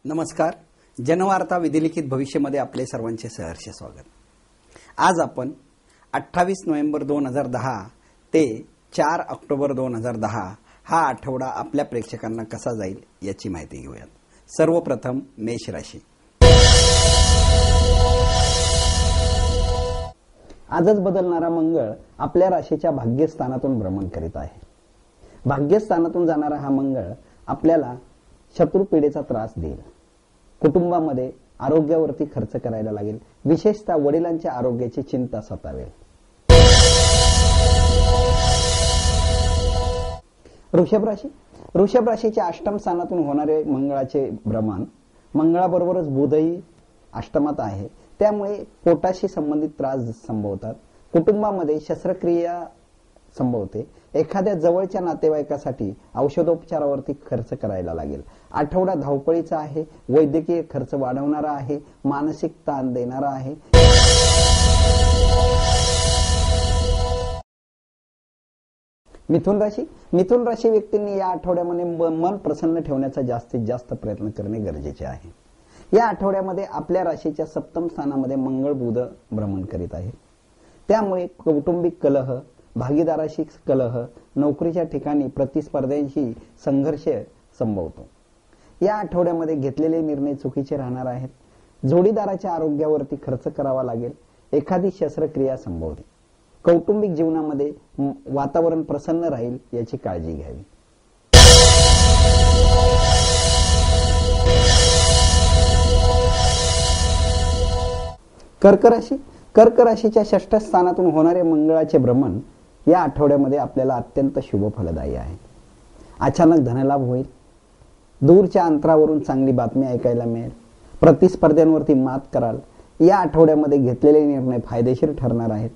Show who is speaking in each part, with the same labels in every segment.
Speaker 1: नमस्कार. जनवार्ता विधिलिखित भविष्यमध्ये आपले सर्वांचे सहर्ष स्वागत. आज आपण 28 नोव्हेंबर 2010 ते 4 ऑक्टोबर 2010 हा आठवडा आपल्या प्रेक्षकांना कसा जाईल याची माहिती घेऊयात. सर्वप्रथम मेष राशी. आजच बदलणारा मंगळ आपल्या राशीच्या भाग्यस्थानातून भ्रमण करीत आहे. भाग्यस्थानातून जाणारा हा मंगळ आपल्याला शत्रुपीडेचा त्रास देईल. कुटुंबामध्ये आरोग्यावरती खर्च करायला लागेल. विशेषतः वडिलांच्या आरोग्याची चिंता सतावेल. वृषभ राशी. वृषभ राशीच्या अष्टम स्थानातून होणारे मंगळाचे भ्रमण, मंगळाबरोबरच बुधही अष्टमात आहे, त्यामुळे पोटाशी संबंधित त्रास संभवतात. कुटुंबामध्ये शस्त्रक्रिया संभवते. एखाद्या जवळच्या नातेवाईकासाठी औषधोपचारावरती खर्च करायला लागेल. आठवडा धावपळीचा आहे. वैद्यकीय खर्च वाढवणारा आहे. मानसिक ताण देणारा आहे. मिथुन राशी. मिथुन राशी व्यक्तींनी या आठवड्यामध्ये मन प्रसन्न ठेवण्याचा जास्तीत जास्त प्रयत्न करणे गरजेचे आहे. या आठवड्यामध्ये आपल्या राशीच्या सप्तम स्थानामध्ये मंगळ बुध भ्रमण करीत आहे, त्यामुळे कौटुंबिक कलह, भागीदाराशी कलह, नोकरीच्या ठिकाणी प्रतिस्पर्ध्यांशी संघर्ष संभवतो. या आठवड्यामध्ये घेतलेले निर्णय चुकीचे राहणार आहेत. जोडीदाराच्या आरोग्यावरती खर्च करावा लागेल. एखादी शस्त्रक्रिया संभवते. कौटुंबिक जीवनामध्ये वातावरण प्रसन्न राहील याची काळजी घ्यावी. कर्क राशी. कर्क राशीच्या षष्ठ स्थानातून होणारे मंगळाचे भ्रमण या आठवड्यामध्ये आपल्याला अत्यंत शुभ फलदायी आहे. अचानक धनलाभ होईल. दूरच्या अंतरावरून चांगली बातमी ऐकायला मिळेल. प्रतिस्पर्ध्यांवरती मात कराल. या आठवड्यामध्ये घेतलेले निर्णय फायदेशीर ठरणार आहेत.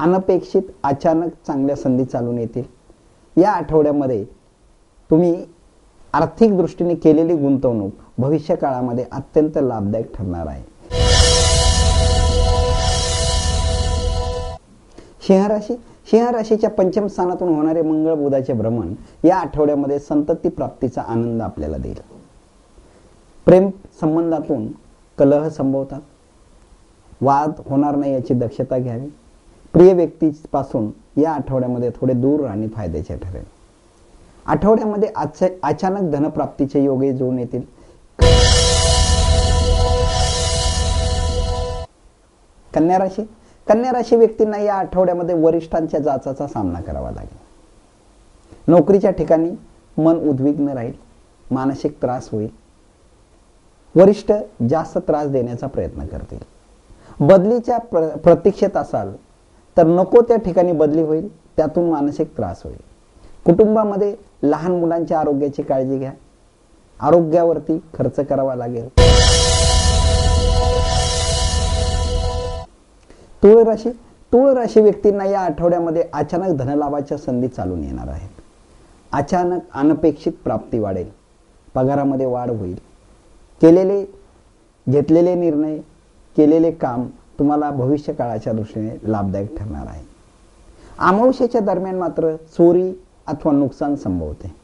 Speaker 1: अनपेक्षित अचानक चांगल्या संधी चालून येतील. या आठवड्यामध्ये तुम्ही आर्थिक दृष्टीने केलेली गुंतवणूक भविष्य काळामध्ये अत्यंत लाभदायक ठरणार आहे. सिंह राशी. सिंह राशीच्या पंचम स्थानातून होणारे मंगळ बुधाचे भ्रमण या आठवड्यामध्ये संतती प्राप्तीचा आनंद आपल्याला देईल. प्रेम संबंधातून कलह संभवतात. वाद होणार नाही याची दक्षता घ्यावी. प्रिय व्यक्तीपासून या आठवड्यामध्ये थोडे दूर राहणे फायद्याचे ठरेल. आठवड्यामध्ये अचानक धनप्राप्तीचे योगही जुळून येतील. कन्या राशी. कन्या राशी व्यक्तींना या आठवड्यामध्ये वरिष्ठांच्या जाचाचा सामना करावा लागेल. नोकरीच्या ठिकाणी मन उद्विग्न राहील. मानसिक त्रास होईल. वरिष्ठ जास्त त्रास देण्याचा प्रयत्न करतील. बदलीच्या प्रतीक्षेत असाल तर नको त्या ठिकाणी बदली होईल. त्यातून मानसिक त्रास होईल. कुटुंबामध्ये लहान मुलांच्या आरोग्याची काळजी घ्या. आरोग्यावरती खर्च करावा लागेल. तुळ राशी. तुळ राशी व्यक्तींना या आठवड्यामध्ये अचानक धनलाभाच्या संधी चालून येणार आहेत. अचानक अनपेक्षित प्राप्ती वाढेल. पगारामध्ये वाढ होईल. घेतलेले निर्णय, केलेले काम तुम्हाला भविष्य काळाच्या दृष्टीने लाभदायक ठरणार आहे. अमावस्येच्या दरम्यान मात्र चोरी अथवा नुकसान संभवते.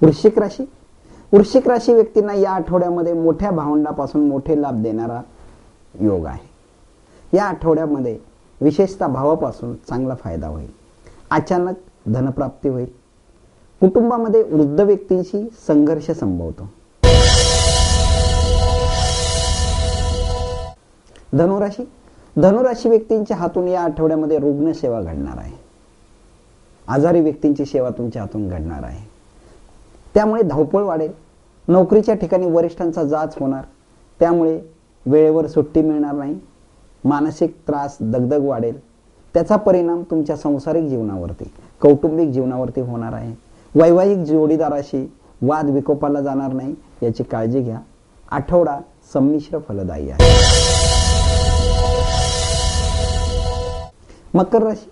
Speaker 1: वृश्चिक राशी. वृश्चिक राशी व्यक्तींना या आठवड्यामध्ये मोठ्या भावंडापासून मोठे लाभ देणारा योग आहे. या आठवड्यामध्ये विशेषतः भावापासून चांगला फायदा होईल. अचानक धनप्राप्ती होईल. कुटुंबामध्ये वृद्ध व्यक्तींशी संघर्ष संभवतो. धनुराशी. धनुराशी व्यक्तींच्या हातून या आठवड्यामध्ये रुग्णसेवा घडणार आहे. आजारी व्यक्तींची सेवा तुमच्या हातून घडणार आहे. त्यामुळे धावपळ वाढेल. नोकरीच्या ठिकाणी वरिष्ठांचा जाच होणार, त्यामुळे वेळेवर सुट्टी मिळणार नाही. मानसिक त्रास, दगदग वाढेल. त्याचा परिणाम तुमच्या सांसारिक जीवनावरती, कौटुंबिक जीवनावरती होणार आहे. वैवाहिक जोडीदाराशी वाद विकोपाला जाणार नाही याची काळजी घ्या. आठवडा संमिश्र फलदायी आहे. मकर राशी.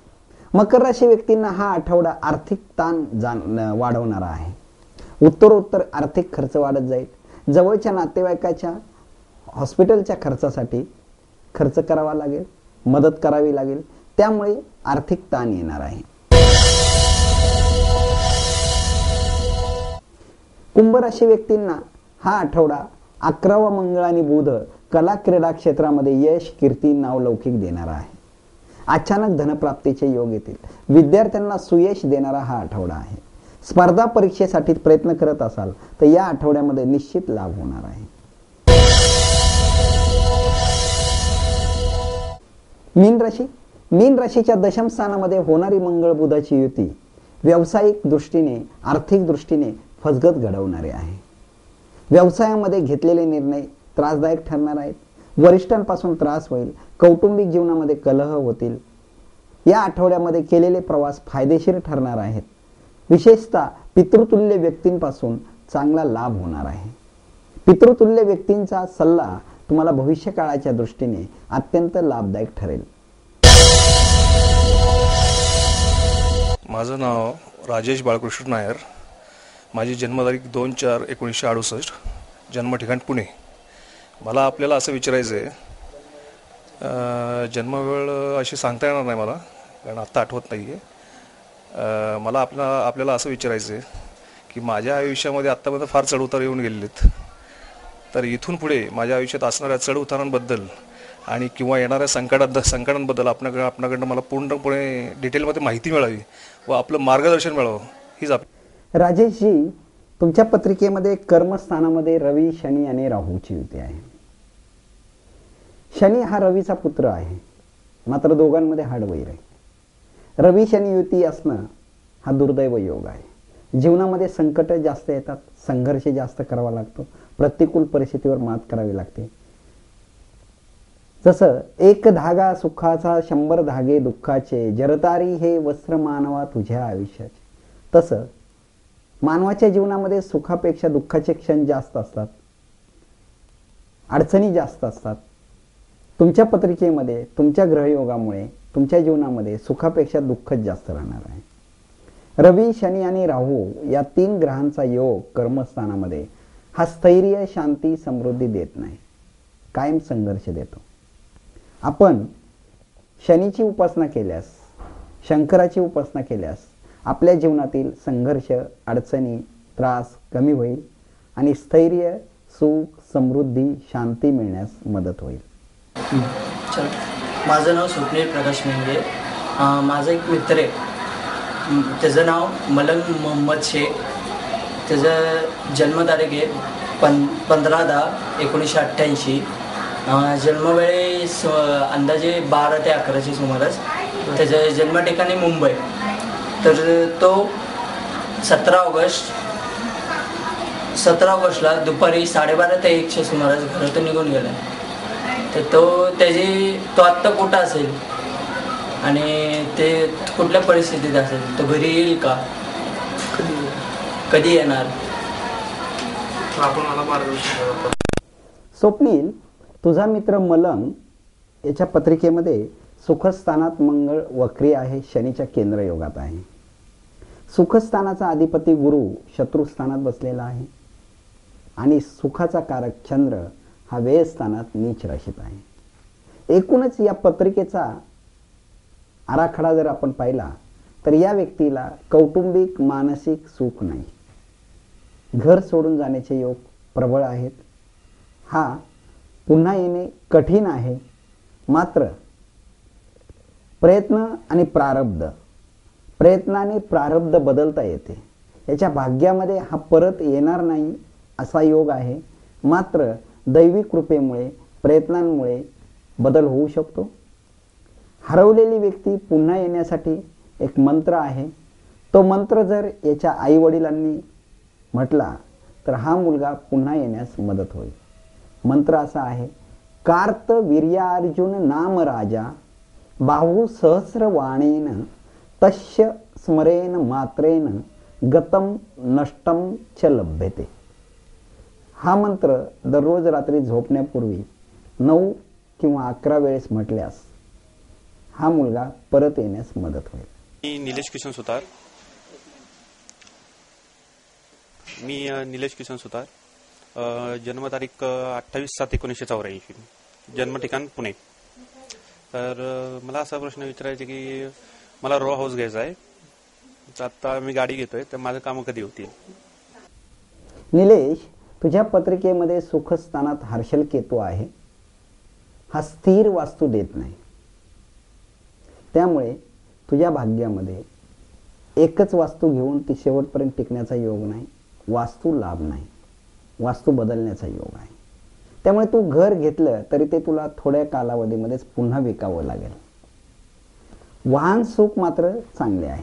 Speaker 1: मकर राशी व्यक्तींना हा आठवडा आर्थिक ताण वाढवणारा आहे. उत्तरोत्तर आर्थिक खर्च वाढत जाईल. जवळच्या नातेवाईकाच्या हॉस्पिटलच्या खर्चासाठी खर्च करावा लागेल. मदत करावी लागेल. त्यामुळे आर्थिक ताण येणार आहे. कुंभ राशी व्यक्तींना हा आठवडा 11वा मंगळ आणि बुध कला क्रीडा क्षेत्रामध्ये यश, कीर्ती, नावलौकिक देणारा आहे. अचानक धनप्राप्तीचे योग येतील. विद्यार्थ्यांना सुयश देणारा हा आठवडा आहे. स्पर्धा परीक्षेसाठी प्रयत्न करत असाल तर या आठवड्यामध्ये निश्चित लाभ होणार आहे. मीन राशीच्या दशम स्थानामध्ये होणारी मंगळ बुधाची युती व्यावसायिक दृष्टीने, आर्थिक दृष्टीने फसगत घडवणारे आहे. व्यवसायामध्ये घेतलेले निर्णय त्रासदायक ठरणार आहेत. वरिष्ठांपासून त्रास होईल. कौटुंबिक जीवनामध्ये कलह होतील. या आठवड्यामध्ये केलेले प्रवास फायदेशीर ठरणार आहेत. विशेषतः पितृतुल्य व्यक्तींपासून चांगला लाभ होणार आहे. पितृतुल्य व्यक्तींचा सल्ला तुम्हाला भविष्यकाळाच्या दृष्टीने अत्यंत लाभदायक ठरेल.
Speaker 2: माझं नाव राजेश बाळकृष्ण नायर. माझी जन्मतारीख 2/4/1968. जन्म ठिकाण पुणे. मला आपल्याला असं विचारायचं आहे, जन्मवेळ अशी सांगता येणार नाही मला, कारण आत्ता आठवत नाही आहे. मला आपल्याला असं विचारायचं आहे की माझ्या आयुष्यामध्ये आत्तापर्यंत फार चढउतार येऊन गेलेत. तर इथून पुढे माझ्या आयुष्यात असणाऱ्या चढउतारांबद्दल आणि किंवा येणाऱ्या संकटांबद्दल आपणाकडनं मला पूर्णपणे डिटेलमध्ये माहिती मिळावी व आपलं मार्गदर्शन मिळावं हीच
Speaker 1: राजेशजी, तुमच्या पत्रिकेमध्ये कर्मस्थानामध्ये रवी, शनी आणि राहूची युती आहे. शनी हा रवीचा पुत्र आहे, मात्र दोघांमध्ये हाडवैर आहे. रवी शनी युती असणं हा दुर्दैव योग आहे. जीवनामध्ये संकट जास्त येतात, संघर्ष जास्त करावा लागतो, प्रतिकूल परिस्थितीवर मात करावी लागते. जसं एक धागा सुखाचा 100 धागे दुःखाचे, जरतारी हे वस्त्र मानवा तुझ्या आयुष्याचे, तसं मानवाच्या जीवनामध्ये सुखापेक्षा दुःखाचे क्षण जास्त असतात, अडचणी जास्त असतात. तुमच्या पत्रिकेमध्ये तुमच्या ग्रहयोगामुळे तुमच्या जीवनामध्ये सुखापेक्षा दुःखच जास्त राहणार आहे. रवी, शनी आणि राहू या 3 ग्रहांचा योग कर्मस्थानामध्ये हा स्थैर्य, शांती, समृद्धी देत नाही, कायम संघर्ष देतो. आपण शनीची उपासना केल्यास, शंकराची उपासना केल्यास आपल्या जीवनातील संघर्ष, अडचणी, त्रास कमी होईल आणि स्थैर्य, सुख, समृद्धी, शांती मिळण्यास मदत होईल.
Speaker 3: माझं नाव स्वप्नील प्रकाश मेंगे. माझा एक मित्र आहे, त्याचं नाव मलंग मोहम्मद शेख. त्याचं जन्मतारीख आहे 15/10/1988. जन्मवेळी अंदाजे 12 ते 11ची सुमारास. त्याचं जन्म ठिकाणी मुंबई. तर तो 17 ऑगस्टला दुपारी 12:30 ते 1च्या सुमारास घरातून निघून गेला. तर तो आत्ता कुठं असेल आणि ते कुठल्या परिस्थितीत असेल, तो घरी येईल का, कधी येणार, आपण मला मार्गदर्शन.
Speaker 1: स्वप्नील, तुझा मित्र मलंग याच्या पत्रिकेमध्ये सुखस्थानात मंगळ वक्री आहे, शनीच्या केंद्र योगात आहे. सुखस्थानाचा अधिपती गुरु शत्रुस्थानात बसलेला आहे आणि सुखाचा कारक चंद्र हा व्ययस्थानात नीच राशीत आहे. एकूणच या पत्रिकेचा आराखडा जर आपण पाहिला तर या व्यक्तीला कौटुंबिक, मानसिक सुख नाही. घर सोडून जाण्याचे योग प्रबळ आहेत. हा पुन्हा येणे कठीण आहे, मात्र प्रयत्नाने प्रारब्ध बदलता येते. याच्या भाग्यामध्ये हा परत येणार नाही असा योग आहे, मात्र दैवी कृपेमुळे, प्रयत्नांमुळे बदल होऊ शकतो. हरवलेली व्यक्ती पुन्हा येण्यासाठी एक मंत्र आहे. तो मंत्र जर याच्या आईवडिलांनी म्हटला तर हा मुलगा पुन्हा येण्यास मदत होईल. मंत्र असा आहे: कार्त वीर्यार्जुन नाम राजा बाहू सहस्रवाणेन तस्य स्मरेन मात्रेन गतम नष्टम च लभ्यते. हा मंत्र दररोज रात्री झोपण्यापूर्वी 9 किंवा 11 वेळेस म्हटल्यास हा मुलगा परत येण्यास मदत होईल.
Speaker 4: मी निलेश किशन सुतार. जन्मतारीख 28/7/1984. जन्म ठिकाण पुणे. तर मला असा प्रश्न विचारायचा की मला रो हाऊस घ्यायचा आहे. आता मी गाडी घेतोय, तर माझं काम कधी होतील?
Speaker 1: निलेश, तुझ्या पत्रिकेमध्ये सुखस्थानात हर्षल केतू आहे. हा स्थिर वास्तू देत नाही. त्यामुळे तुझ्या भाग्यामध्ये एकच वास्तू घेऊन ती शेवटपर्यंत टिकण्याचा योग नाही. वास्तू लाभ नाही, वास्तू बदलण्याचा योग आहे. त्यामुळे तू घर घेतलं तरी ते तुला थोड्या कालावधीमध्येच पुन्हा विकावं लागेल. वाहन सुख मात्र चांगले आहे.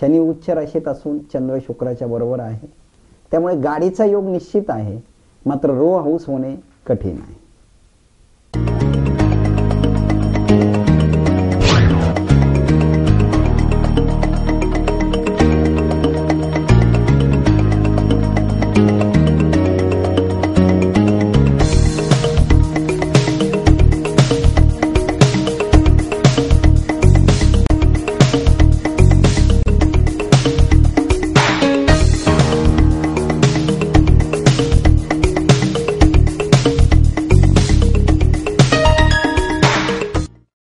Speaker 1: शनी उच्च राशीत असून चंद्र शुक्राच्या बरोबर आहे. त्यामुळे गाडीचा योग निश्चित आहे, मात्र रो हाऊस होणे कठीण आहे.